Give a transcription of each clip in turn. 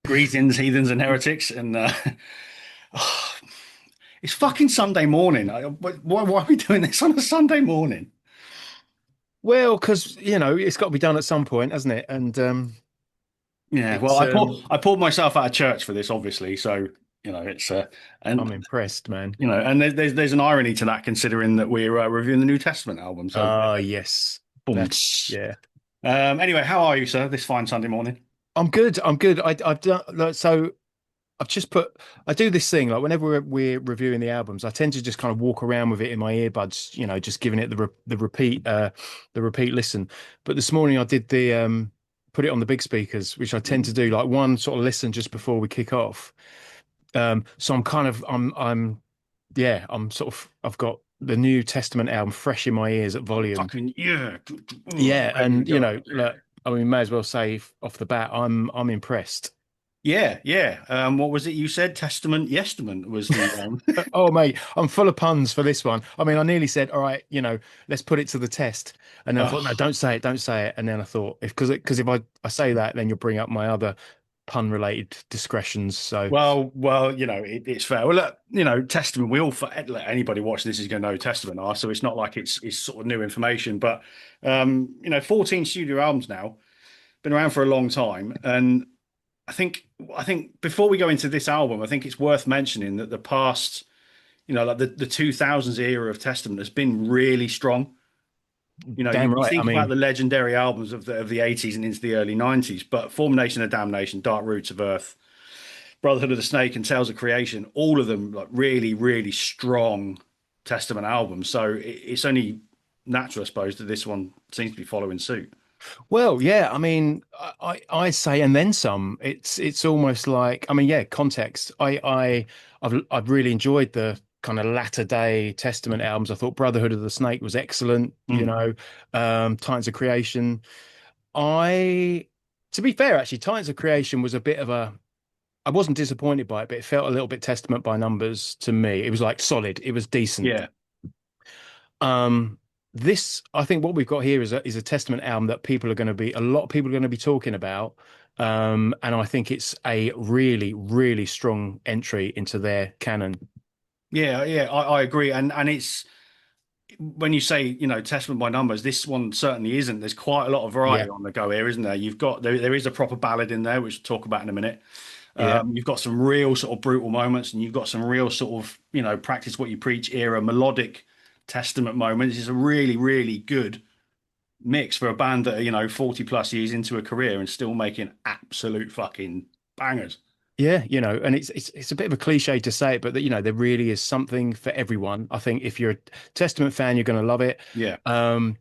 Greetings, heathens and heretics, and it's fucking Sunday morning. Why are we doing this on a Sunday morning? Well, because it's got to be done at some point, hasn't it? And Yeah, well, it's I pulled myself out of church for this, obviously. So it's I'm and impressed, man. and there's an irony to that, considering that we're reviewing the New Testament album. So Ah, yes, boom. that's yeah. Anyway, how are you, sir? This fine Sunday morning. I'm good. I'm good. I've done so. I've just put. I do this thing like whenever we're reviewing the albums, I tend to just kind of walk around with it in my earbuds, just giving it the repeat listen. But this morning I did the put it on the big speakers, which I tend to do like one sort of listen just before we kick off. So I'm kind of yeah, I'm sort of I've got the New Testament album fresh in my ears at volume. Fucking yeah, Yeah, ready to and go. look, I mean, may as well say off the bat, I'm impressed. Yeah, yeah. What was it you said? Testament, Yestament was the Oh, mate, I'm full of puns for this one. I mean, I nearly said, all right, let's put it to the test. And then I thought, no, oh, don't say it. And then I thought, because if I say that, then you'll bring up my other pun related discretions. So well, it's fair. Well, look, Testament. We all let anybody watch this is going to know Testament are, so it's not like it's sort of new information. But 14 studio albums now, been around for a long time, and I think I think before we go into this album, I think it's worth mentioning that the past, like the 2000s era of Testament has been really strong. You, damn you right. I think about the mean, legendary albums of the 80s and into the early 90s, but Formation of Damnation, Dark Roots of Earth, Brotherhood of the Snake, and Tales of Creation, all of them like really, really strong Testament albums. So it's only natural, I suppose, that this one seems to be following suit. well, yeah, I mean, I say and then some. It's almost like, I mean, yeah, context. I've really enjoyed the kind of latter day Testament albums. I thought Brotherhood of the Snake was excellent, Mm. Titans of Creation. I To be fair, actually, Titans of Creation was a bit of a I wasn't disappointed by it, but it felt a little bit Testament by numbers to me. It was like solid, it was decent. Yeah, Um, this, I think, what we've got here is a Testament album that a lot of people are going to be talking about. And I think it's a really, really strong entry into their canon. yeah, yeah. I agree, and it's when you say Testament by numbers, this one certainly isn't. There's quite a lot of Yeah, variety on the go here, isn't there? You've got there is a proper ballad in there, which we'll talk about in a minute. yeah, You've got some real sort of brutal moments, and you've got some real sort of practice what you preach era melodic Testament moments. It's a really, really good mix for a band that are 40 plus years into a career and still making absolute fucking bangers. yeah. And it's a bit of a cliche to say it, but that there really is something for everyone. I think if you're a Testament fan, you're going to love it. Yeah. Um,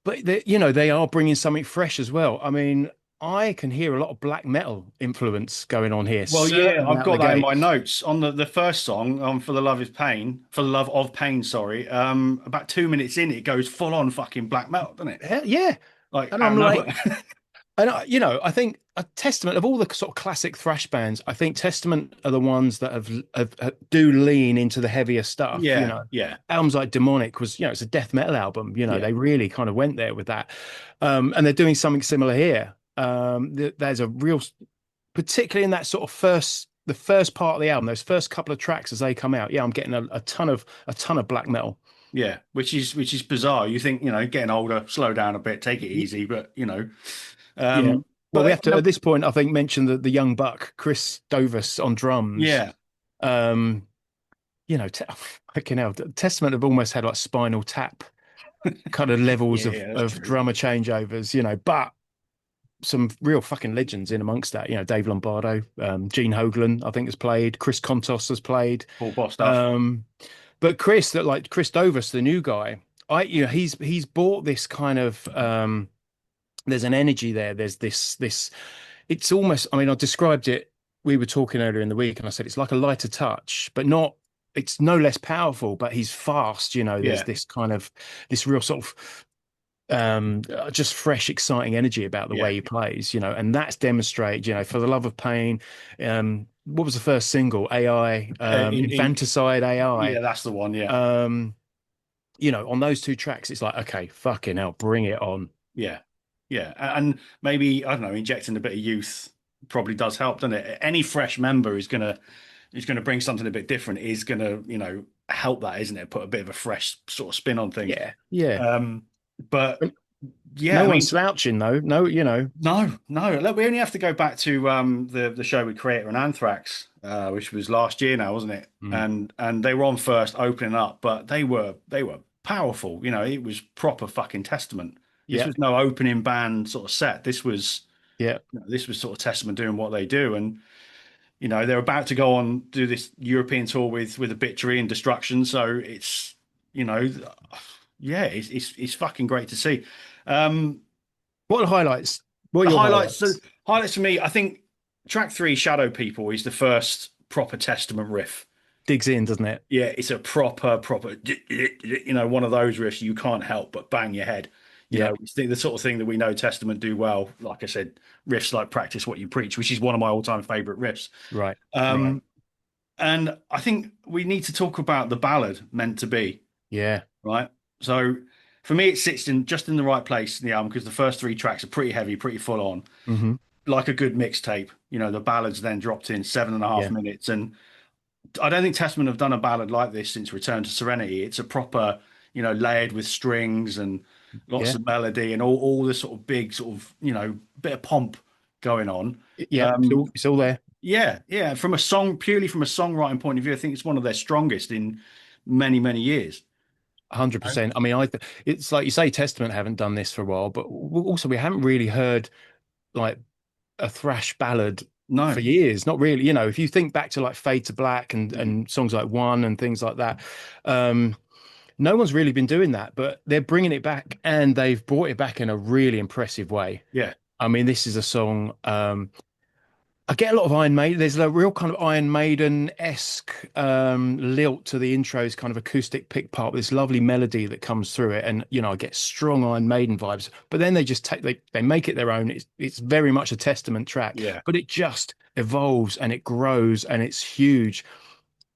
but they are bringing something fresh as well. I mean, I can hear a lot of black metal influence going on here, Well, yeah, certainly I've out the got that in gate. my notes on the first song, For the Love is Pain, For the Love of Pain, sorry. About 2 minutes in, it goes full on fucking black metal, doesn't it? Hell, yeah. Like And out I'm of like, nowhere. I think a testament of all the sort of classic thrash bands, I think Testament are the ones that have do lean into the heavier stuff. Yeah, yeah, Albums like Demonic was, it's a death metal album. yeah, They really kind of went there with that. And they're doing something similar here. There's a real, particularly in that sort of the first part of the album, those first couple of tracks as they come out. Yeah, I'm getting a ton of black metal. yeah. Which is bizarre. You think, getting older, slow down a bit, take it Y- easy, but Yeah. Well, we but have to at this point, I think, mention the young buck, Chris Dovus on drums. yeah, Um, fucking hell, Testament have almost had like Spinal Tap kind of levels yeah, of yeah, that's of true. drummer changeovers, but some real fucking legends in amongst that. Dave Lombardo, Gene Hoglan, I think has played. Chris Kontos has played. Full boss stuff. Um, but Chris Dovus, the new guy, he's bought this kind of there's an energy there. There's this. It's almost. I mean, I described it. We were talking earlier in the week, and I said it's like a lighter touch, but not. It's no less powerful, but he's fast. There's Yeah, this kind of this real sort of just fresh, exciting energy about the yeah. way he plays. And that's demonstrated. For the love of pain. What was the first single? AI, Infanticide Yeah, AI. that's the one. Yeah, Um, on those two tracks, it's like, okay, fucking hell, bring it on. yeah, yeah. And maybe I don't know, injecting a bit of youth probably does help, doesn't it? Any fresh member is gonna bring something a bit different, is gonna, help that, isn't it? Put a bit of a fresh sort of spin on things. Yeah, yeah. Um, but yeah, No I one's mean, slouching though. No, no, no. Look, we only have to go back to the show with Creator and Anthrax, which was last year now, wasn't it? Mm. And they were on first opening up, but they were powerful. It was proper fucking Testament. This Yeah, was no opening band sort of set. yeah. This was sort of Testament doing what they do, and they're about to go on do this European tour with Obituary and Destruction. So it's you know, yeah, it's fucking great to see. Um, What are the highlights? What are the your highlights, so highlights? highlights for me, I think track three, Shadow People, is the first proper Testament riff. Digs in, doesn't it? Yeah, it's a proper, one of those riffs you can't help but bang your head. Yeah, It's the sort of thing that we know Testament do well. Like I said, riffs like Practice What You Preach, which is one of my all-time favorite riffs. right, right. Um, and I think we need to talk about the ballad Meant to Be, Yeah. right? So for me, it sits in just in the right place in the album because the first three tracks are pretty heavy, pretty full on, Hmm. like a good mixtape. The ballads then dropped in 7.5 Yeah. minutes. And I don't think Testament have done a ballad like this since Return to Serenity. It's a proper, layered with strings and lots Yeah. of melody and all this sort of big sort of, bit of pomp going on. Yeah. Um, It's all there. yeah, yeah. Purely from a songwriting point of view, I think it's one of their strongest in many, many years. 100%. I mean, it's like you say, Testament haven't done this for a while, but also we haven't really heard like a thrash ballad for No. years. Not really. If you think back to like Fade to Black and songs like One and things like that, um, no one's really been doing that, but they're bringing it back and they've brought it back in a really impressive way. Yeah, I mean, this is a song. I get a lot of Iron Maiden. There's a real kind of Iron Maiden-esque lilt to the intro's kind of acoustic pick part with this lovely melody that comes through it. And, I get strong Iron Maiden vibes. But then they just they make it their own. It's very much a Testament track, yeah, but it just evolves and it grows and it's huge.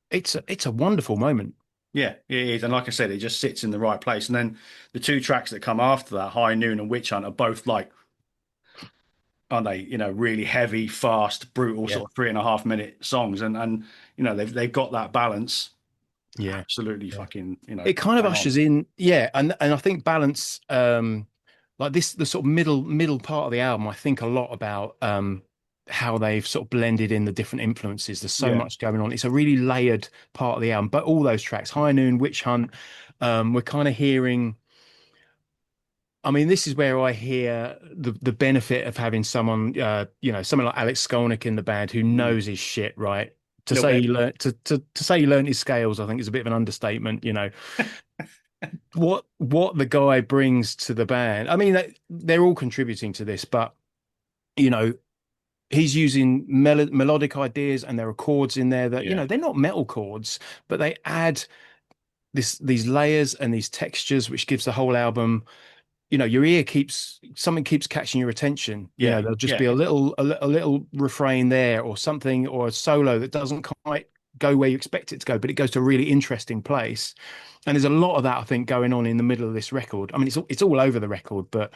It's a wonderful moment. yeah, it is. And like I said, it just sits in the right place. And then the two tracks that come after that, High Noon and Witch Hunt, are both like, aren't they? Really heavy, fast, brutal, Yeah. sort of 3.5 minute songs. And they've got that balance Yeah. absolutely Yeah. fucking, It kind of bang on. ushers in, yeah, and I think balance, like this, the sort of middle part of the album, I think a lot about how they've sort of blended in the different influences. There's so Yeah, much going on. It's a really layered part of the album, but all those tracks, High Noon, Witch Hunt, we're kind of hearing. I mean, this is where I hear the benefit of having someone, someone like Alex Skolnick in the band who mm, knows his shit, right? a To little say bit. he learned to say he learned his scales, I think is a bit of an understatement. What the guy brings to the band. I mean, they're all contributing to this, but you know, he's using melodic ideas and there are chords in there that, Yeah, they're not metal chords, but they add these layers and these textures, which gives the whole album, your ear keeps something keeps catching your attention. yeah, There'll just yeah, be a little refrain there or something or a solo that doesn't quite go where you expect it to go, but it goes to a really interesting place. And there's a lot of that, I think, going on in the middle of this record. I mean, it's all over the record, but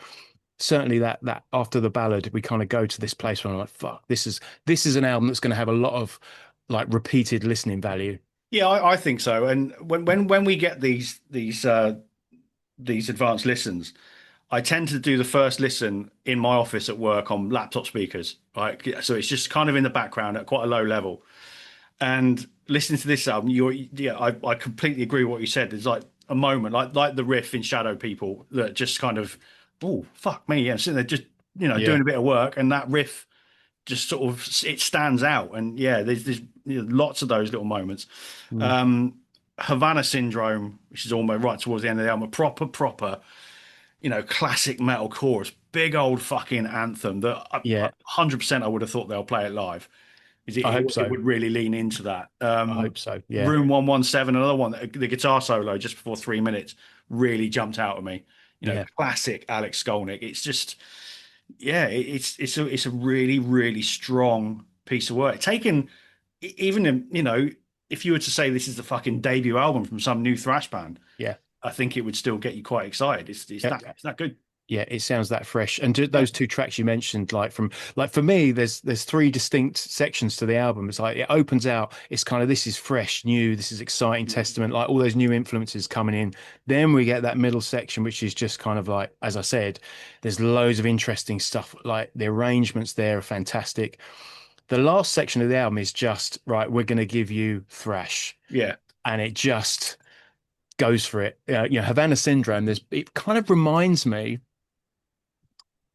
certainly that after the ballad, we kind of go to this place where I'm like, fuck, this is an album that's going to have a lot of like repeated listening value. yeah. I think so. And when we get these advanced listens, I tend to do the first listen in my office at work on laptop speakers, right? So it's just kind of in the background at quite a low level. And listening to this album, yeah, I completely agree with what you said. There's like a moment, like the riff in Shadow People, that just kind of, oh fuck me, yeah, I'm sitting there just Yeah. doing a bit of work, and that riff just sort of it stands out. And yeah, there's lots of those little moments. Mm. Um, Havana Syndrome, which is almost right towards the end of the album, a proper, classic metal chorus, big old fucking anthem that Yeah. 100% I would have thought they'll play it live. Is I hope it so. would really lean into that. I hope so. Yeah. Room 117, another one, the guitar solo just before 3 minutes really jumped out at me. Yeah. Classic Alex Skolnick. It's just, yeah, it's a really, really strong piece of work. Taken, even, if you were to say this is the fucking debut album from some new thrash band, Yeah. I think it would still get you quite excited. It's Yeah. that good. Yeah, it sounds that fresh. And Yeah. those two tracks you mentioned, like from like for me, there's three distinct sections to the album. It's like it opens out, it's kind of this is fresh, new, this is exciting Mm. Testament, like all those new influences coming in. Then we get that middle section, which is just kind of like, as I said, there's loads of interesting stuff. Like the arrangements there are fantastic. The last section of the album is just right, we're going to give you thrash, Yeah. and it just goes for it. Havana Syndrome, it kind of reminds me,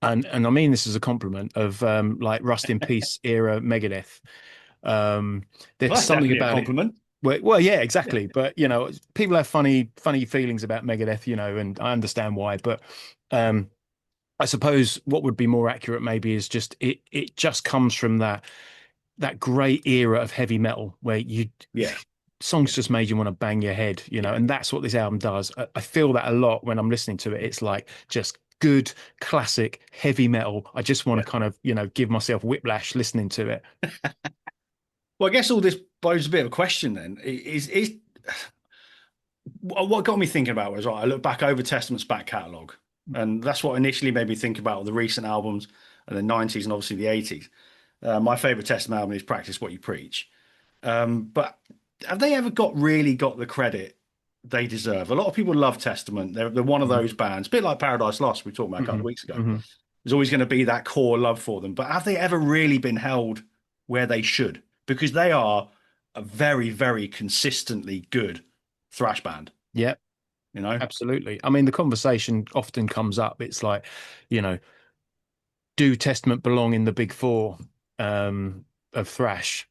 and I mean this as a compliment, of like Rust in Peace era Megadeth. Well, There's that's something definitely a about it. compliment. Well, yeah, exactly. But people have funny feelings about Megadeth, and I understand why. But um, I suppose what would be more accurate maybe is just it just comes from that great era of heavy metal where you Yeah. songs Yeah. just made you want to bang your head, Yeah. and that's what this album does. I feel that a lot when I'm listening to it. It's like just good classic heavy metal. I just want Yeah. to kind of, give myself whiplash listening to it. Well, I guess all this poses a bit of a question then. Is what got me thinking about was right. I look back over Testament's back catalogue, and that's what initially made me think about the recent albums and the '90s and obviously the '80s. My favorite Testament album is "Practice What You Preach." But have they ever really got the credit they deserve? A lot of people love Testament. They're one of Mhm. those bands, a bit like Paradise Lost we talked about a couple of Mhm. weeks ago. Mhm. There's always going to be that core love for them. But have they ever really been held where they should? Because they are a very, very consistently good thrash band, Yeah, you know? absolutely. I mean, the conversation often comes up. It's like, you know, do Testament belong in the big four of thrash?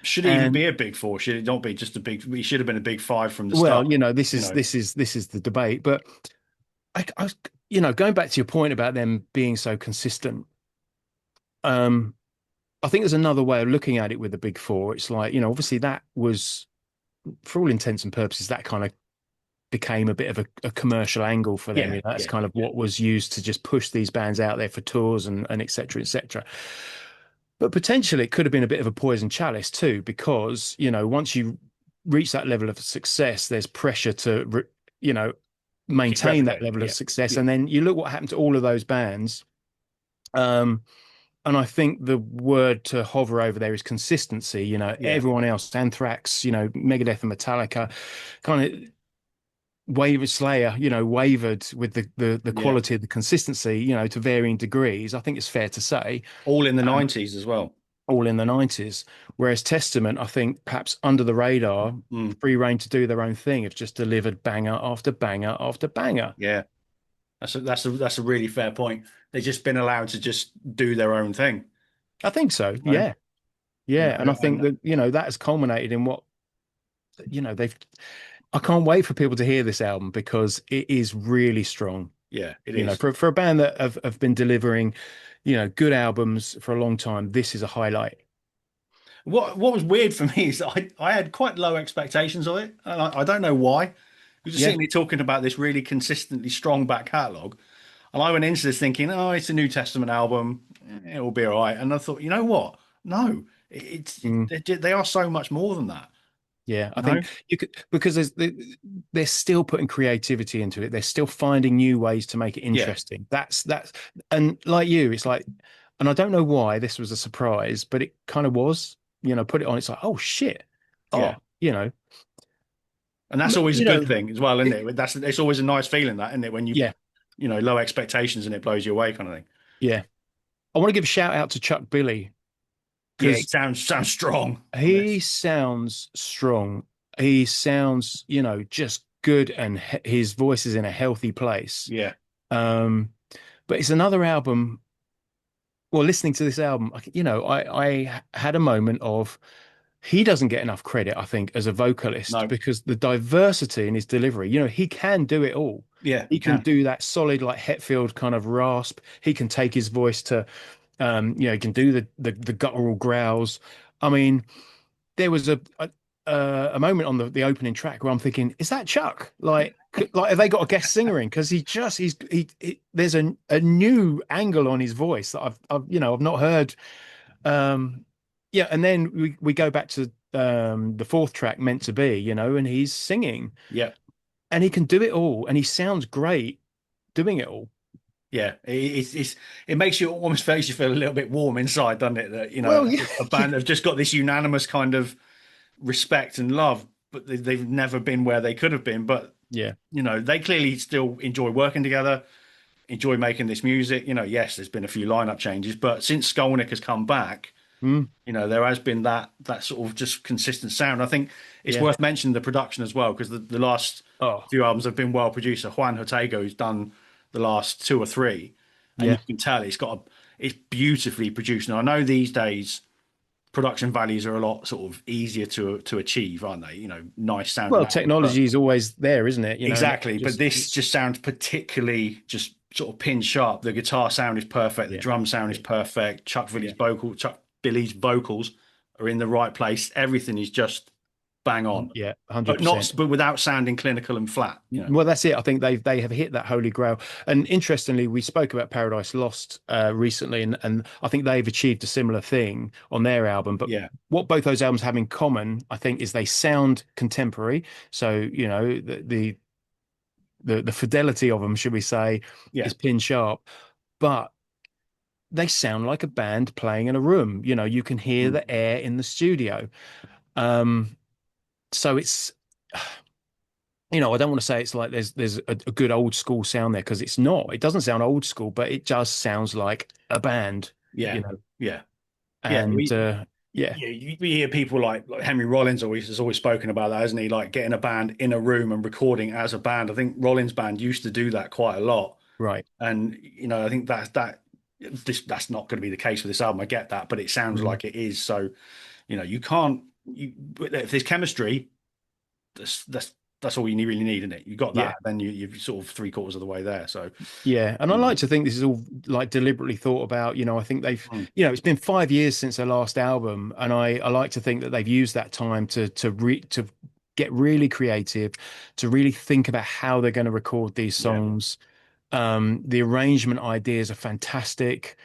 Should it even And be a big four? Should it not be just a big? It should have been a big five from the well, start. this You is know, the debate. But going back to your point about them being so consistent, um, I think there's another way of looking at it with the big four. It's like, obviously that was, for all intents and purposes, that kind of became a bit of a commercial angle for them. yeah, That's yeah, kind of yeah, what was used to just push these bands out there for tours and et cetera, et cetera. But potentially it could have been a bit of a poison chalice too, because, once you reach that level of success, there's pressure to, you know, keep maintain that replicating. level of Yeah, success. yeah, And then you look what happened to all of those bands. Um, and I think the word to hover over there is consistency. yeah, Everyone else, Anthrax, Megadeth and Metallica, kind of wavered Slayer, wavered with the yeah. quality of the consistency, to varying degrees. I think it's fair to say, All in the um, '90s as well. all in the 90s. Whereas Testament, I think perhaps under the radar, Mm, free reign to do their own thing, have just delivered banger after banger after banger. yeah, that's a really fair point. They've just been allowed to just do their own thing. I think so. You know, Yeah. Yeah. And I think and that, that has culminated in what, they've, I can't wait for people to hear this album because it is really strong. yeah, it is. For a band that have been delivering, good albums for a long time, this is a highlight. What was weird for me is I had quite low expectations of it, and I don't know why. You're just Yeah. sitting here talking about this really consistently strong back catalogue, and I went into this thinking, oh, it's a New Testament album, it'll be all right. And I thought, you know what? No, Mm. they are so much more than that. Yeah, I You know? think you could, because they're still putting creativity into it. They're still finding new ways to make it Yeah, interesting. And like you, it's like, and I don't know why this was a surprise, but it kind of was. Put it on. It's like, oh shit. yeah. Oh, And that's always a good you thing as well, isn't it, it? It's always a nice feeling that, isn't it? When yeah, low expectations and it blows you away, kind of thing. yeah. I want to give a shout out to Chuck Billy Yeah, it because sounds strong on he this. sounds strong. He sounds, just good, and his voice is in a healthy place. Yeah, Um, but it's another album. Well, listening to this album, I had a moment of he doesn't get enough credit, I think, as a vocalist no, because the diversity in his delivery, he can do it all. yeah, He you can can. do that solid, like Hetfield kind of rasp. He can take his voice to, he can do the guttural growls. I mean, there was a moment on the opening track where I'm thinking, is that Chuck? Like have they got a guest singer in? Because there's a new angle on his voice that I've not heard. Yeah, and then we go back to the fourth track, Meant to Be, and he's singing Yeah. and he can do it all and he sounds great doing it all. Yeah, it makes you almost makes you feel a little bit warm inside, doesn't it? That Well, yeah, a band have just got this unanimous kind of respect and love, but they've never been where they could have been. But yeah. they clearly still enjoy working together, enjoy making this music. Yes, there's been a few lineup changes, but since Skolnick has come back, Mm, there has been that sort of just consistent sound. I think it's yeah. worth mentioning the production as well, because the last Oh, few albums have been well produced. So Juan Ortega, who's done the last two or three, and you yeah. can tell it's beautifully produced. And I know these days production values are a lot sort of easier to achieve, aren't they? Nice sounding Well, albums, but technology is always there, isn't it? And it's exactly. But just this it's just sounds particularly just sort of pin sharp. The guitar sound is perfect. The yeah, drum sound is yeah, perfect. yeah. Chuck Billy's vocals are in the right place. Everything is just bang on, Yeah, but 100%. not but without sounding clinical and flat. Well, that's it. I think they have hit that holy grail. And interestingly, we spoke about Paradise Lost recently, and I think they've achieved a similar thing on their album. But Yeah, what both those albums have in common, I think, is they sound contemporary. So, the fidelity of them, should we say, yeah, is pin sharp, but they sound like a band playing in a room. You can hear mm, the air in the studio. Um, so it's I don't want to say it's like there's a good old school sound there, because it's not. It doesn't sound old school, but it just sounds like a band, yeah, you know. yeah, yeah. And yeah, You hear people like Henry Rollins always has always spoken about that, hasn't he? Like getting a band in a room and recording as a band. I think Rollins' band used to do that quite a lot. right. And I think that's not going to be the case for this album. I get that, but it sounds Mhm. like it is. So you can't if there's chemistry, that's that's that's all you really need, isn't it? You got Yeah, that, then you're sort of three-quarters of the way there. So yeah. And I you know, like to think this is all like deliberately thought about. I think they've, mm, it's been 5 years since their last album, and I like to think that they've used that time to get really creative, to really think about how they're going to record these yeah, songs. The arrangement ideas are fantastic.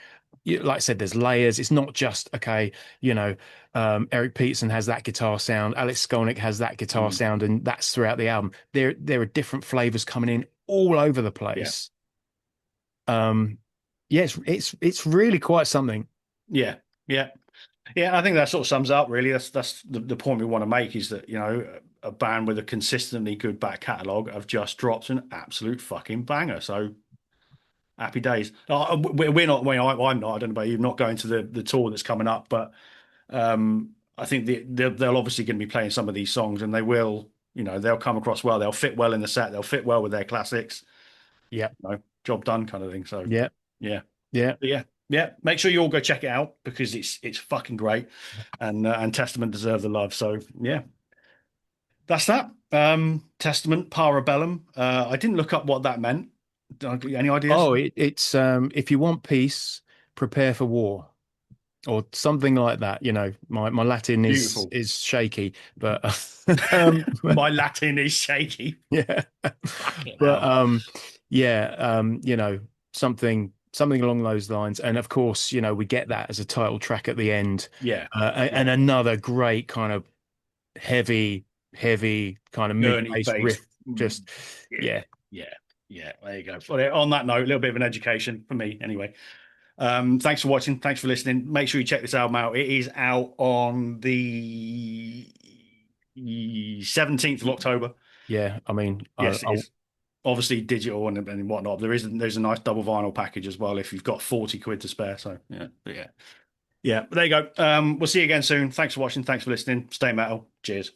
Like I said, there's layers. It's not just okay. Eric Peterson has that guitar sound. Alex Skolnick has that guitar mm, sound, and that's throughout the album. There are different flavors coming in all over the yeah, place. Um, yeah, it's really quite something. yeah, yeah. Yeah, I think that sort of sums up really. That's the point we want to make is that, a band with a consistently good back catalogue have just dropped an absolute fucking banger. So happy days. We're not, I'm not, I don't know about you, not going to the tour that's coming up, but I think they'll obviously going to be playing some of these songs, and they'll come across well. They'll fit well in the set. They'll fit well with their classics. Yeah, Job done kind of thing. So yeah, yeah. yeah. But yeah, yeah. Make sure you all go check it out because it's fucking great, and Testament deserve the love. So yeah, that's that. Testament Parabellum. I didn't look up what that meant. Any ideas? Oh, it's if you want peace, prepare for war, or something like that. My Latin is Beautiful. is shaky, but My Latin is shaky. yeah. Fucking But hell. yeah, something along those lines. And of course, we get that as a title track at the end. Yeah, And yeah. another great kind of heavy, heavy kind of Gurney mid-bass bass. riff. Just Yeah, yeah, yeah, yeah. There you go. Well, on that note, a little bit of an education for me, anyway. Thanks for watching. Thanks for listening. Make sure you check this album out. It is out on the 17th of October. yeah. I mean, Yes, it is. Obviously digital and whatnot. There's a nice double vinyl package as well if you've got 40 quid to spare. So yeah, but yeah. Yeah. But there you go. We'll see you again soon. Thanks for watching. Thanks for listening. Stay metal. Cheers.